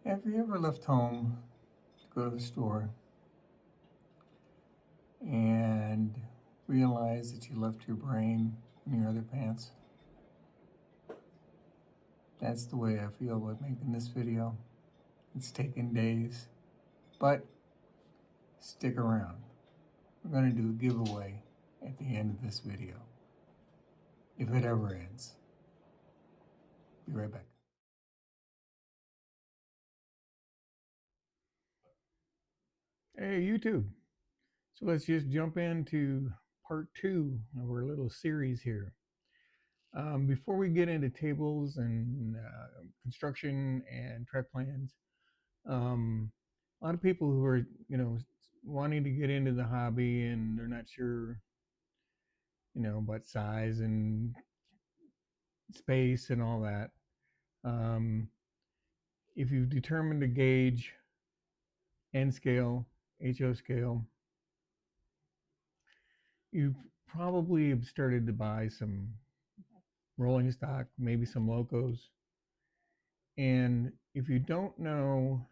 Have you ever left home to go to the store and realized that you left your brain in your other pants? That's the way I feel about making this video. It's taken days, but stick around. We're going to do a giveaway at the end of this video, if it ever ends. Be right back. Hey, YouTube. So let's just jump into part 2 of our little series here. Before we get into tables and construction and track plans, a lot of people who are, wanting to get into the hobby and they're not sure, about size and space and all that. Um, if you've determined a gauge, N scale, HO scale, you've probably have started to buy some rolling stock, maybe some locos. And if you don't know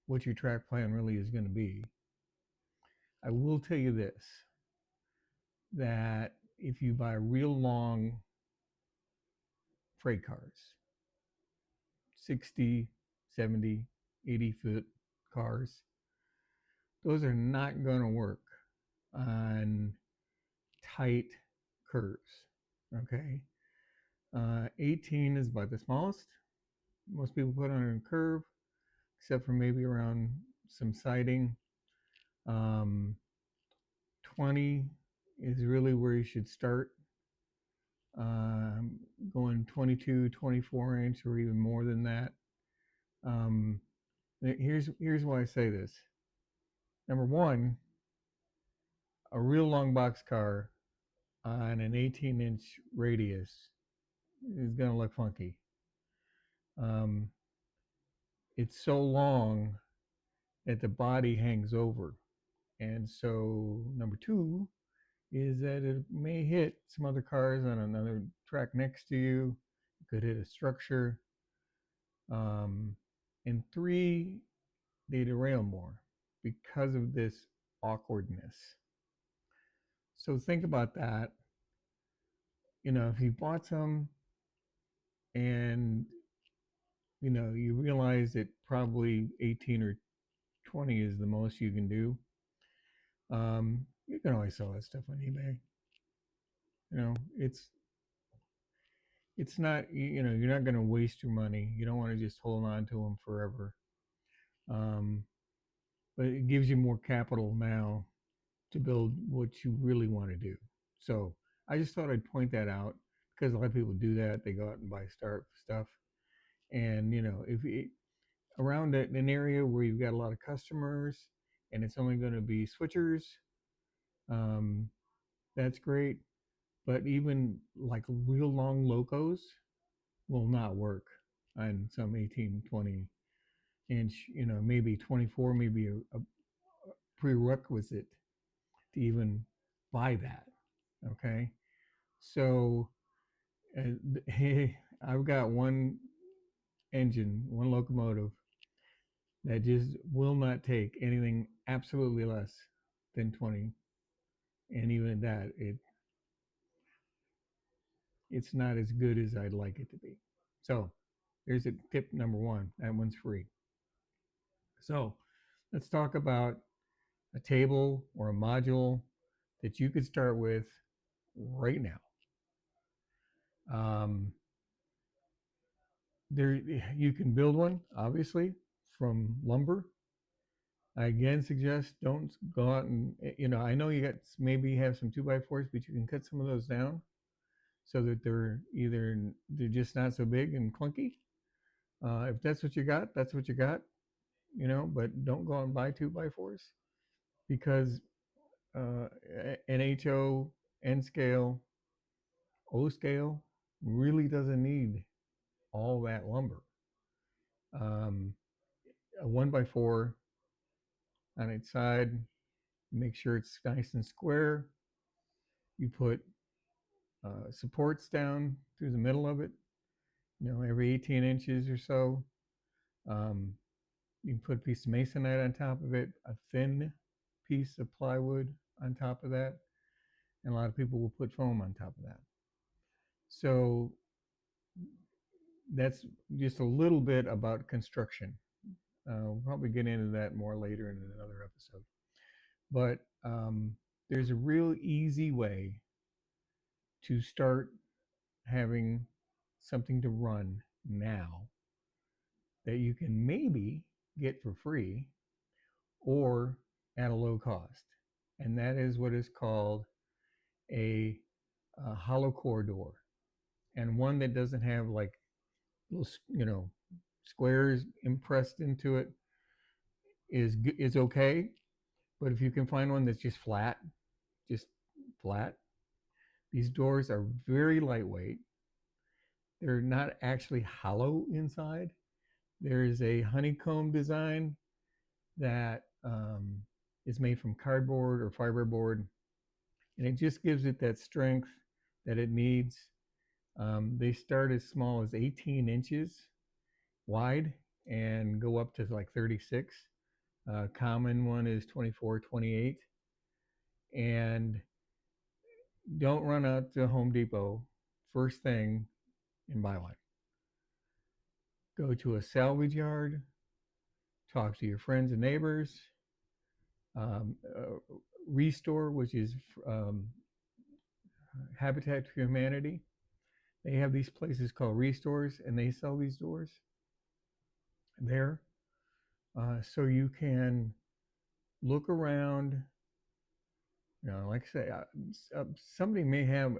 what your track plan really is going to be, I will tell you this, that if you buy real long freight cars, 60, 70, 80-foot cars, those are not going to work on tight curves. Okay. 18 is about the smallest most people put on a curve, except for maybe around some siding. 20 is really where you should start. Going 22, 24 inch, or even more than that. Um, here's why I say this. Number one, a real long box car on an 18-inch radius is going to look funky. Um, it's so long that the body hangs over. And so, number two is that it may hit some other cars on another track next to you. It could hit a structure. And three, they derail more because of this awkwardness. So think about that. If you bought some and you realize that probably 18 or 20 is the most you can do, you can always sell that stuff on eBay. It's not, you're not going to waste your money. You don't want to just hold on to them forever. Um, but it gives you more capital now to build what you really want to do. So I just thought I'd point that out because a lot of people do that. They go out and buy stuff. And, if it, around an area where you've got a lot of customers and it's only going to be switchers, um, that's great. But even like real long locos will not work on some 18, 20 inch, maybe 24, maybe a prerequisite to even buy that. Okay. So hey, I've got one engine, one locomotive that just will not take anything absolutely less than 20. And even at that, it's not as good as I'd like it to be. So there's a tip number one. That one's free. So let's talk about a table or a module that you could start with right now. Um, there, you can build one, obviously, from lumber. I again suggest don't go out and, I know you got maybe have some 2x4s, but you can cut some of those down so that they're just not so big and clunky. If that's what you got, that's what you got, but don't go out and buy 2x4s because an HO, N scale, O scale really doesn't need all that lumber. Um, a 1x4 on its side, make sure it's nice and square. You put supports down through the middle of it, every 18 inches or so. Um, you can put a piece of masonite on top of it, a thin piece of plywood on top of that, and a lot of people will put foam on top of that. So that's just a little bit about construction. We'll probably get into that more later in another episode. But there's a real easy way to start having something to run now that you can maybe get for free or at a low cost. And that is what is called a hollow core door, and one that doesn't have like little, squares impressed into it is okay. But if you can find one that's just flat, these doors are very lightweight. They're not actually hollow inside. There is a honeycomb design that is made from cardboard or fiberboard, and it just gives it that strength that it needs. They start as small as 18 inches wide and go up to like 36. Common one is 24, 28. And don't run out to Home Depot first thing and buy one. Go to a salvage yard, talk to your friends and neighbors. Restore, which is um, Habitat for Humanity, they have these places called restores, and they sell these doors there. So you can look around. Like I say, somebody may have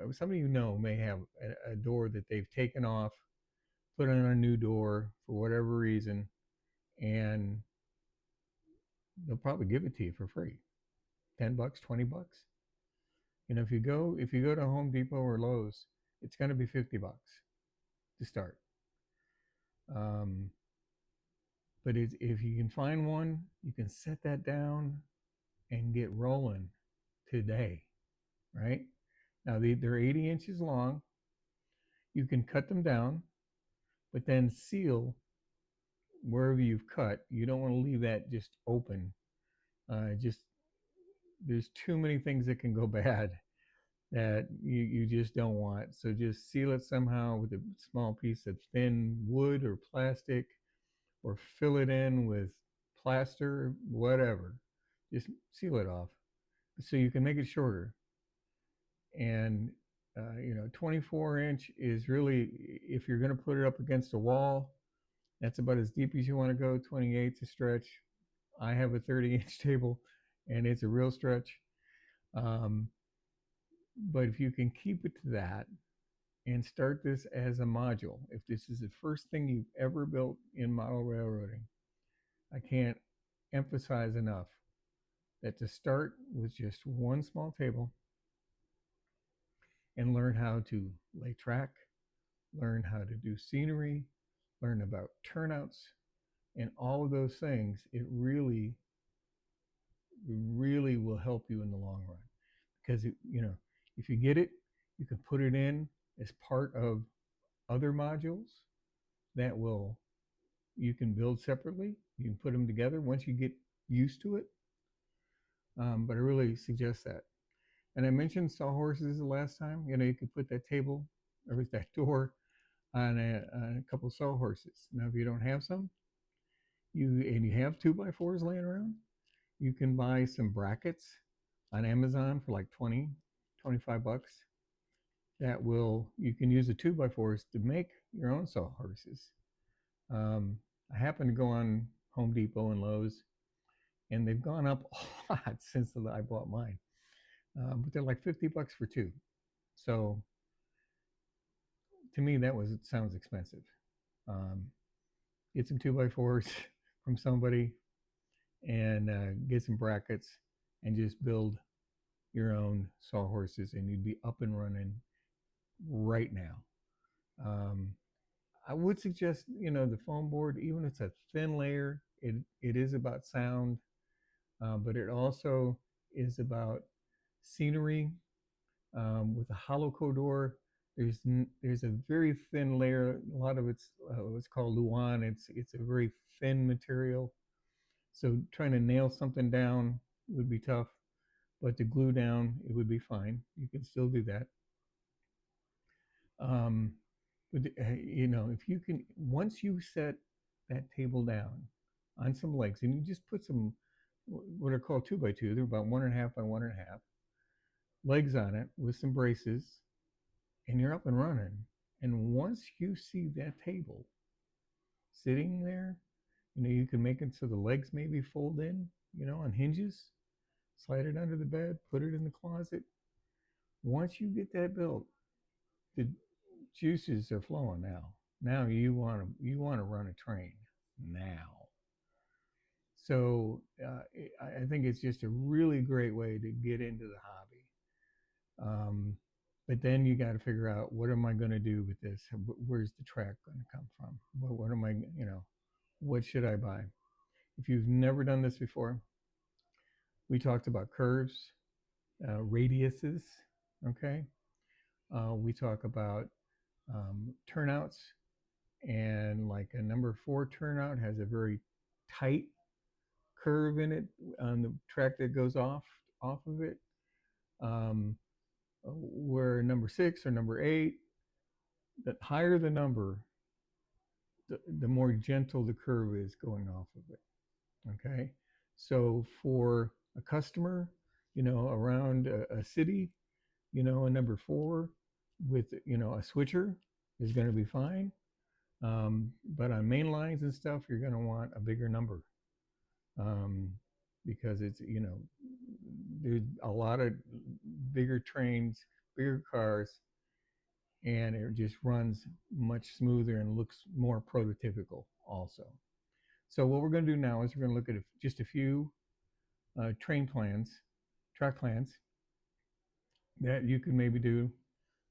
a door that they've taken off, put on a new door for whatever reason, and they'll probably give it to you for free, $10, $20. If you go to Home Depot or Lowe's, it's going to be $50 to start. Um, but if you can find one, you can set that down and get rolling today, right? Now they're 80 inches long. You can cut them down, but then seal wherever you've cut. You don't want to leave that just open. Just there's too many things that can go bad that you just don't want. So just seal it somehow with a small piece of thin wood or plastic, or fill it in with plaster, whatever. Just seal it off so you can make it shorter. And 24-inch is really, if you're going to put it up against a wall, that's about as deep as you want to go. 28 to stretch. I have a 30-inch table, and it's a real stretch. Um, but if you can keep it to that and start this as a module, if this is the first thing you've ever built in model railroading, I can't emphasize enough that to start with just one small table and learn how to lay track, learn how to do scenery, learn about turnouts, and all of those things, it really, really will help you in the long run. Because if you get it, you can put it in as part of other modules that will you can build separately. You can put them together once you get used to it. But I really suggest that. And I mentioned sawhorses the last time. You could put that table or that door on a couple of sawhorses. Now, if you don't have some, you have 2x4s laying around, you can buy some brackets on Amazon for like 20, $25. You can use the 2x4s to make your own sawhorses. I happen to go on Home Depot and Lowe's, and they've gone up a lot since I bought mine. But they're like $50 for two. So to me, it sounds expensive. Get some 2x4s from somebody and get some brackets and just build your own sawhorses, and you'd be up and running right now. I would suggest, the foam board, even if it's a thin layer, it is about sound, but it also is about scenery. With a hollow core door, There's a very thin layer. A lot of it's what's called Luan. It's a very thin material. So trying to nail something down would be tough, but to glue down it would be fine. You can still do that. Um, but if you can, once you set that table down on some legs, and you just put some what are called 2x2, they're about 1.5 by 1.5 legs on it with some braces, and you're up and running. And once you see that table sitting there, you can make it so the legs maybe fold in, on hinges, slide it under the bed, put it in the closet. Once you get that built, the juices are flowing now. Now you want to run a train now. So I think it's just a really great way to get into the hobby. But then you got to figure out, what am I going to do with this? Where's the track going to come from? What am I, what should I buy? If you've never done this before, we talked about curves, radiuses, okay? We talk about turnouts, and like a number 4 turnout has a very tight curve in it on the track that goes off of it. Where number 6 or number 8, the higher the number, the more gentle the curve is going off of it. Okay, so for a customer, around a city, a number 4 with a switcher is going to be fine. But on main lines and stuff, you're going to want a bigger number, because it's there's a lot of bigger trains, bigger cars, and it just runs much smoother and looks more prototypical also. So what we're going to do now is we're going to look at just a few track plans that you can maybe do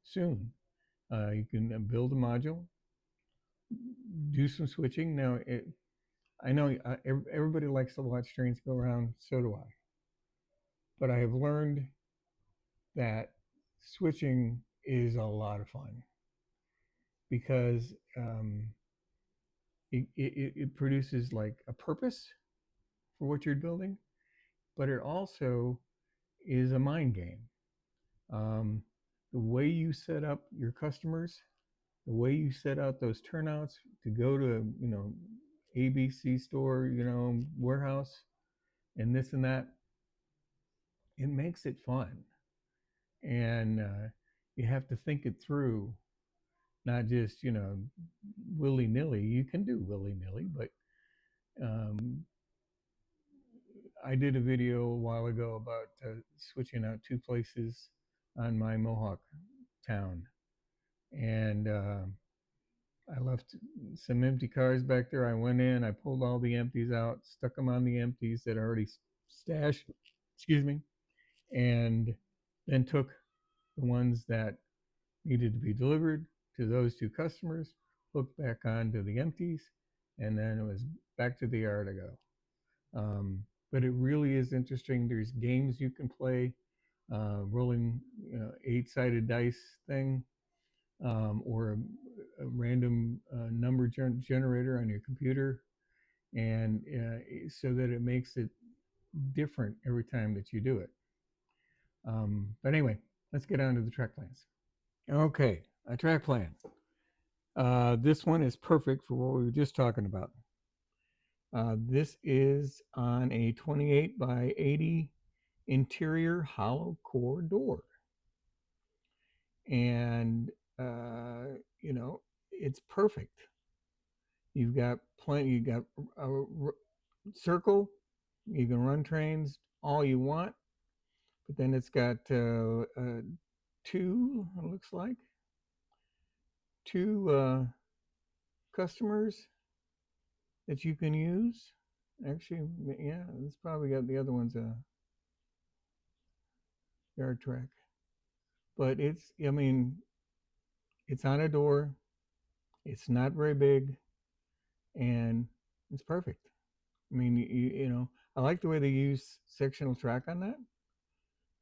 soon. You can build a module, do some switching. Now, I know everybody likes to watch trains go around, so do I. But I have learned that switching is a lot of fun, because it produces like a purpose for what you're building, but it also is a mind game. The way you set up your customers, the way you set out those turnouts to go to, ABC store, warehouse, and this and that, it makes it fun. And you have to think it through, not just, willy nilly. You can do willy nilly, but I did a video a while ago about switching out 2 places on my Mohawk town. And I left some empty cars back there. I went in, I pulled all the empties out, stuck them on the empties that I already stashed, excuse me, and then took the ones that needed to be delivered to those 2 customers, hooked back onto the empties, and then it was back to the yard I go. But it really is interesting. There's games you can play, rolling 8-sided dice thing, or a random number generator on your computer, and so that it makes it different every time that you do it. But anyway, let's get on to the track plans. Okay, a track plan. This one is perfect for what we were just talking about. This is on a 28 by 80 interior hollow core door. And, it's perfect. You've got plenty, you got a circle, you can run trains all you want, but then it's got 2, it looks like, 2 customers that you can use. Actually, yeah, it's probably got the other one's a yard track. But it's on a door. It's not very big, and it's perfect. I like the way they use sectional track on that,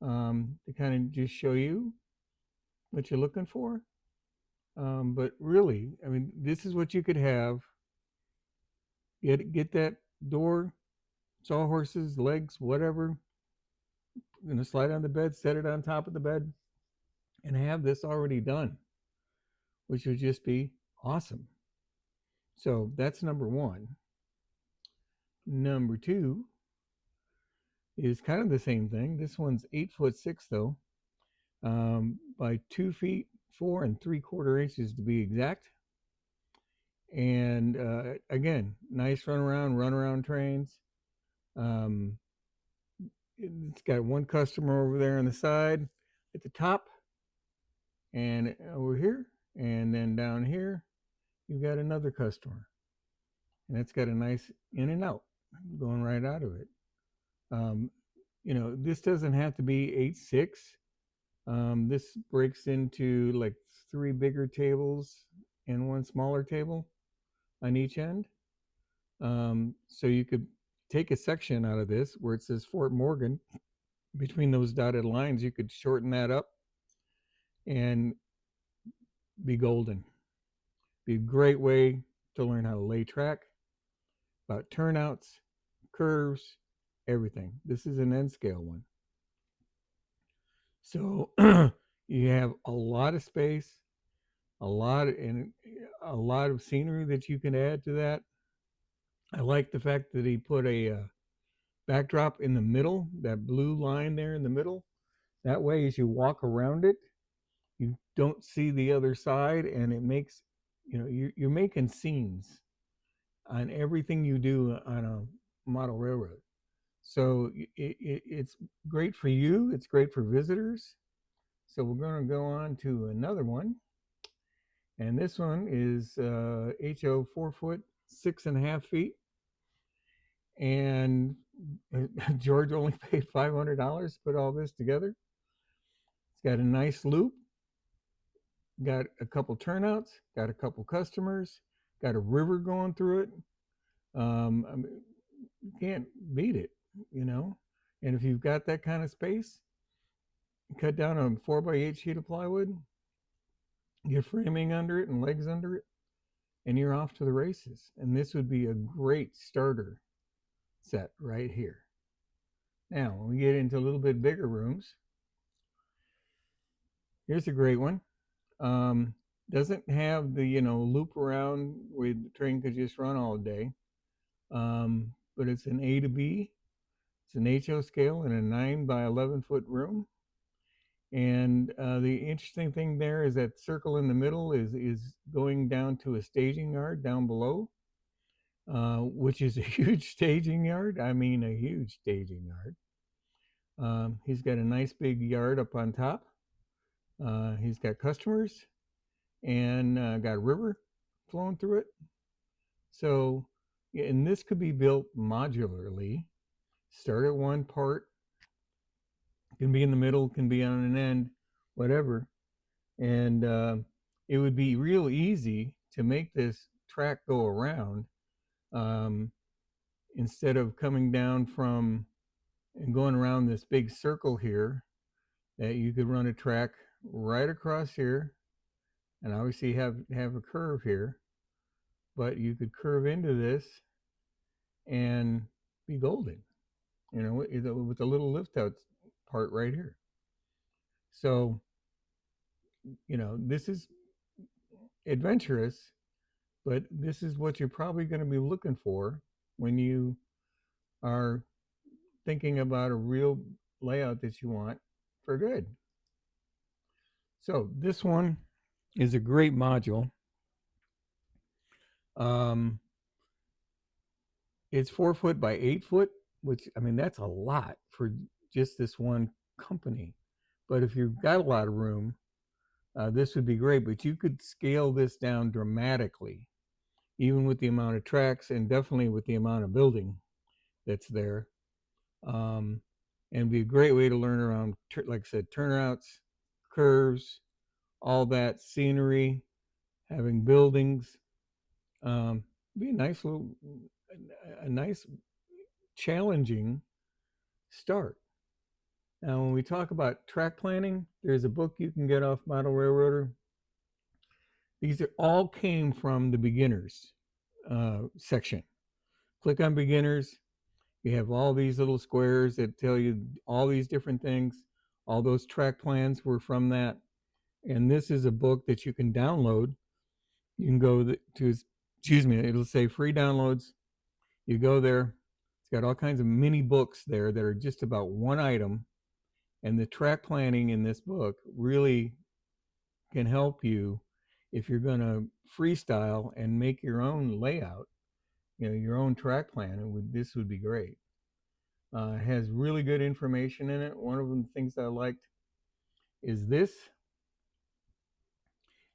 to kind of just show you what you're looking for. But really, I mean, this is what you could have. Get that door, sawhorses, legs, whatever. Slide on the bed, set it on top of the bed, and have this already done, which would just be awesome. So that's number one. Number two is kind of the same thing. This one's 8'6" though, by 2 feet 4 3/4 inches to be exact. And again, nice run around trains. Um, it's got one customer over there on the side at the top, and over here, and then down here, you've got another customer, and it's got a nice in and out going right out of it. Um, this doesn't have to be 8'6". This breaks into like 3 bigger tables and 1 smaller table on each end. So you could take a section out of this where it says Fort Morgan. Between those dotted lines, you could shorten that up and be golden. Be a great way to learn how to lay track, about turnouts, curves, everything. This is an N scale one. So you have a lot of space, a lot of scenery that you can add to that. I like the fact that he put a backdrop in the middle, that blue line there in the middle. That way, as you walk around it, you don't see the other side, and it makes, you're making scenes on everything you do on a model railroad. So it's great for you. It's great for visitors. So we're going to go on to another one. And this one is HO 4', 6.5 feet. And George only paid $500 to put all this together. It's got a nice loop, got a couple turnouts, got a couple customers, got a river going through it. I mean, you can't beat it, you know. And if you've got that kind of space, cut down a 4x8 sheet of plywood, get framing under it and legs under it, and you're off to the races. And this would be a great starter set right here. Now, when we get into a little bit bigger rooms, here's a great one. Doesn't have the loop around where the train could just run all day, but it's an A to B. It's an HO scale in a 9 by 11 foot room. And the interesting thing there is that circle in the middle is going down to a staging yard down below, which is a huge staging yard. I mean, a huge staging yard. He's got a nice big yard up on top. He's got customers and got a river flowing through it. So, and this could be built modularly. Start at one part, can be in the middle, can be on an end, whatever. And it would be real easy to make this track go around, instead of coming down from and going around this big circle here. That you could run a track right across here, and obviously have a curve here, but you could curve into this and be golden, with a little lift out part right here. So, this is adventurous, but this is what you're probably going to be looking for when you are thinking about a real layout that you want for good. So this one is a great module. It's 4 foot by 8 foot, which, I mean, that's a lot for just this one company. But if you've got a lot of room, this would be great. But you could scale this down dramatically, even with the amount of tracks and definitely with the amount of building that's there. And be a great way to learn around, like I said, turnouts, curves, all that scenery, having buildings. Be a nice challenging start. Now, when we talk about track planning, there's a book you can get off Model Railroader. These are all came from the beginners section. Click on beginners. You have all these little squares that tell you all these different things. All those track plans were from that. And this is a book that you can download. You can go to, excuse me, it'll say free downloads. You go there. It's got all kinds of mini books there that are just about one item. And the track planning in this book really can help you if you're going to freestyle and make your own layout, your own track plan. This would be great. It has really good information in it. One of the things that I liked is this,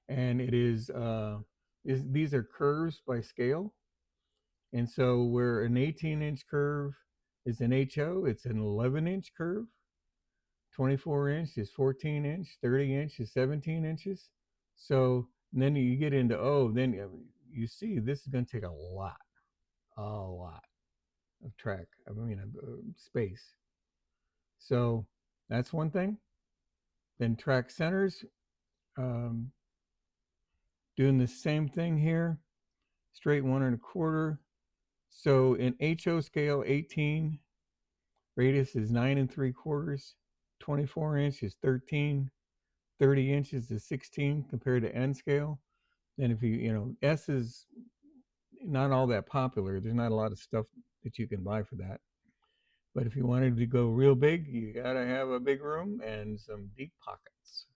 and it is these are curves by scale. And so where an 18-inch curve is an HO, it's an 11-inch curve. 24-inch is 14-inch, 30-inch is 17 inches. So then you get into then you see this is going to take a lot of track. Space. So that's one thing. Then track centers, doing the same thing here, straight 1 1/4. So in HO scale, 18, radius is 9 3/4, 24-inch is 13, 30 inches is 16 compared to N scale. Then if S is not all that popular. There's not a lot of stuff that you can buy for that. But if you wanted to go real big, you got to have a big room and some deep pockets.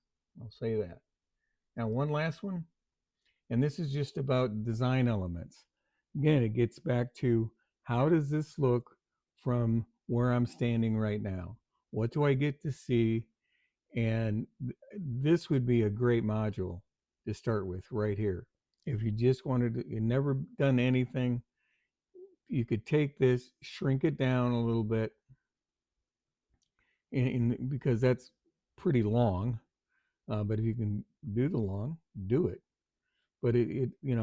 I'll say that. Now, one last one, and this is just about design elements. Again, it gets back to how does this look from where I'm standing right now? What do I get to see? And this would be a great module to start with right here. If you just wanted to, you've never done anything, you could take this, shrink it down a little bit, because that's pretty long. But if you can do the long, do it. But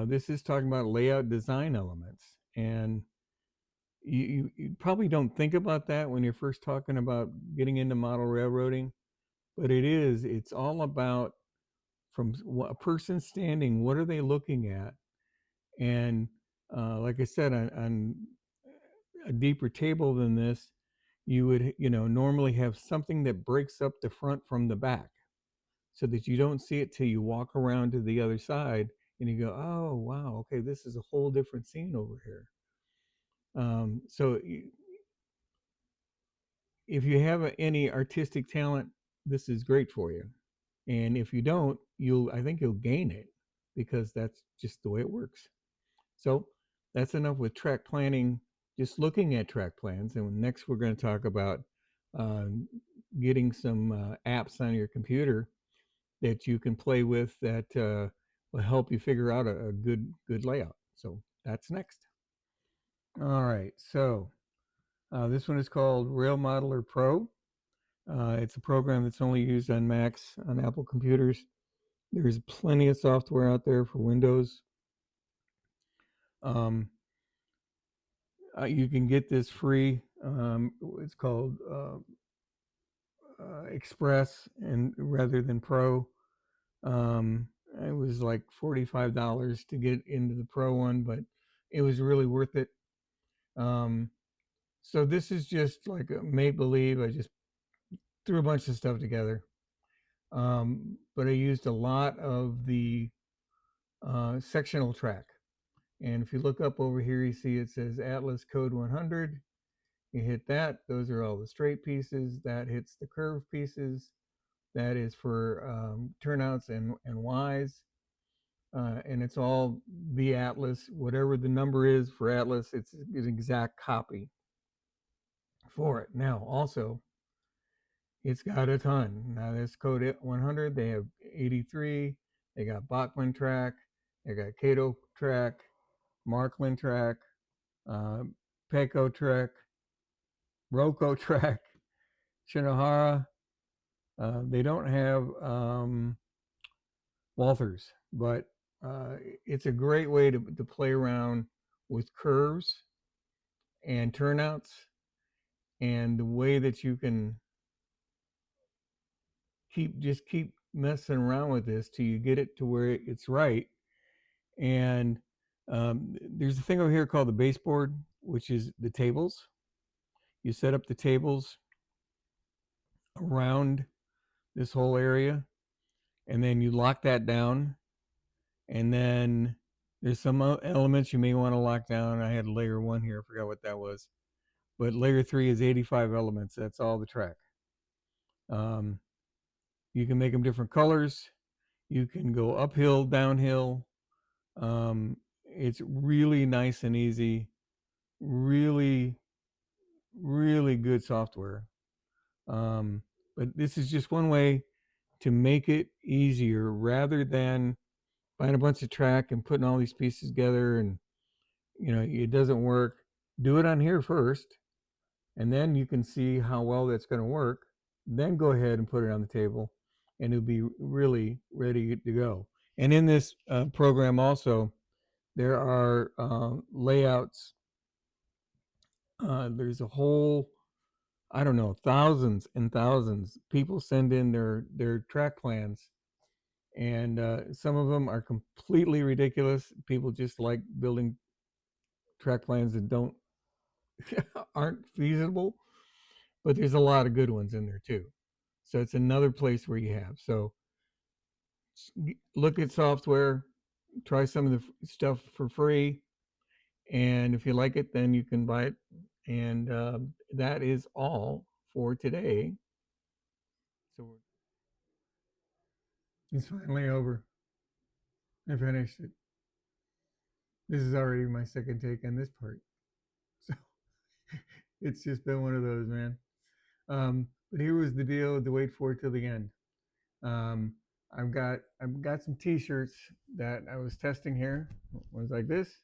this is talking about layout design elements, and you probably don't think about that when you're first talking about getting into model railroading, but it's all about, from a person standing, what are they looking at? And like I said, on a deeper table than this, you would normally have something that breaks up the front from the back, so that you don't see it till you walk around to the other side and you go, oh wow, okay, this is a whole different scene over here. So if you have any artistic talent, this is great for you. And if you don't, I think you'll gain it, because that's just the way it works. So that's enough with track planning, just looking at track plans. And next we're going to talk about getting some apps on your computer that you can play with that will help you figure out a good layout. So that's next. All right, so this one is called Rail Modeler Pro. It's a program that's only used on Macs, on Apple computers. There's plenty of software out there for Windows. You can get this free. It's called Express, and rather than Pro. It was like $45 to get into the Pro one, but it was really worth it. So this is just like a make-believe. I just threw a bunch of stuff together. But I used a lot of the sectional track. And if you look up over here, you see it says Atlas Code 100. You hit that. Those are all the straight pieces. That hits the curve pieces. That is for turnouts and Ys. And it's all the Atlas. Whatever the number is for Atlas, it's an exact copy for it. Now, also, it's got a ton. Now, this Code 100, they have 83. They got Bachmann track. They got Kato track, Markland track, Peko track, Roko track, Shinohara. They don't have Walthers, but it's a great way to play around with curves and turnouts, and the way that you can keep messing around with this till you get it to where it's right, And there's a thing over here called the baseboard, which is the tables. You set up the tables around this whole area, and then you lock that down. And then there's some elements you may want to lock down. I had layer 1 here. I forgot what that was. But layer 3 is 85 elements. That's all the track. You can make them different colors. You can go uphill, downhill. It's really nice and easy. Really, really good software. But this is just one way to make it easier rather than buying a bunch of track and putting all these pieces together and it doesn't work. Do it on here first, and then you can see how well that's going to work. Then go ahead and put it on the table, and it'll be really ready to go. And in this program also, there are layouts. There's a whole, I don't know, thousands and thousands. People send in their track plans, and some of them are completely ridiculous. People just like building track plans that aren't feasible, but there's a lot of good ones in there too. So it's another place where you have. So look at software, try some of the stuff for free, and if you like it, then you can buy it. And that is all for today. So it's finally over. I finished it. This is already my second take on this part. So it's just been one of those, man. But here was the deal to wait for it till the end. Um, I've got some T-shirts that I was testing here. One's like this,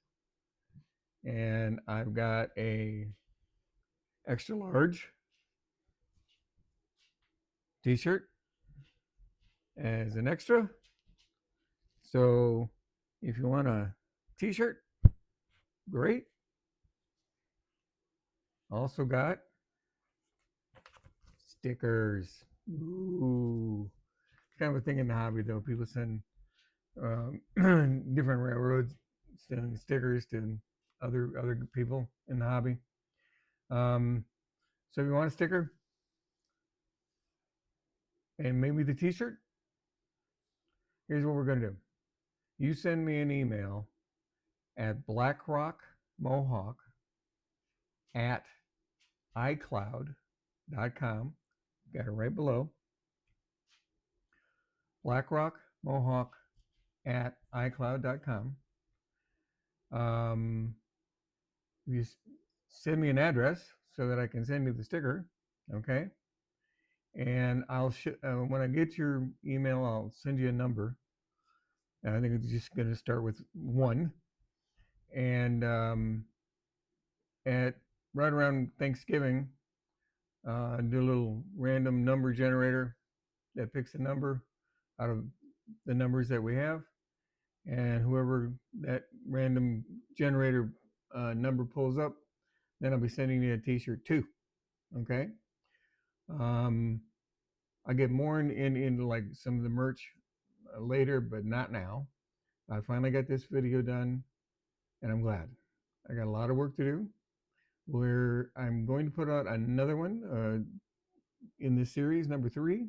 and I've got a extra large T-shirt as an extra. So if you want a T-shirt, great. Also got stickers. Ooh, kind of a thing in the hobby though. People send different railroads sending stickers to other people in the hobby. So if you want a sticker and maybe the T-shirt, here's what we're gonna do. You send me an email at blackrockmohawk at icloud.com. Got it right below. blackrockmohawk at icloud.com. You send me an address so that I can send you the sticker, okay? And I'll when I get your email, I'll send you a number. I think it's just going to start with 1. And at right around Thanksgiving, do a little random number generator that picks a number out of the numbers that we have, and whoever that random generator number pulls up, then I'll be sending you a T-shirt too. Okay. I get more into like some of the merch later, but not now. I finally got this video done, and I'm glad. I got a lot of work to do. Where I'm going to put out another one in this series, number 3.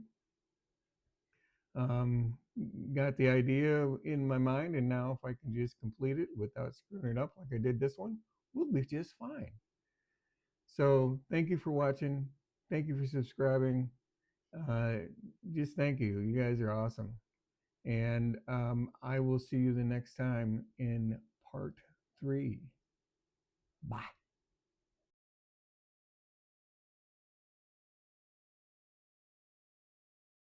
Got the idea in my mind, and now if I can just complete it without screwing it up like I did this one, we'll be just fine. So thank you for watching. Thank you for subscribing. Just thank you. You guys are awesome. And I will see you the next time in part 3. Bye.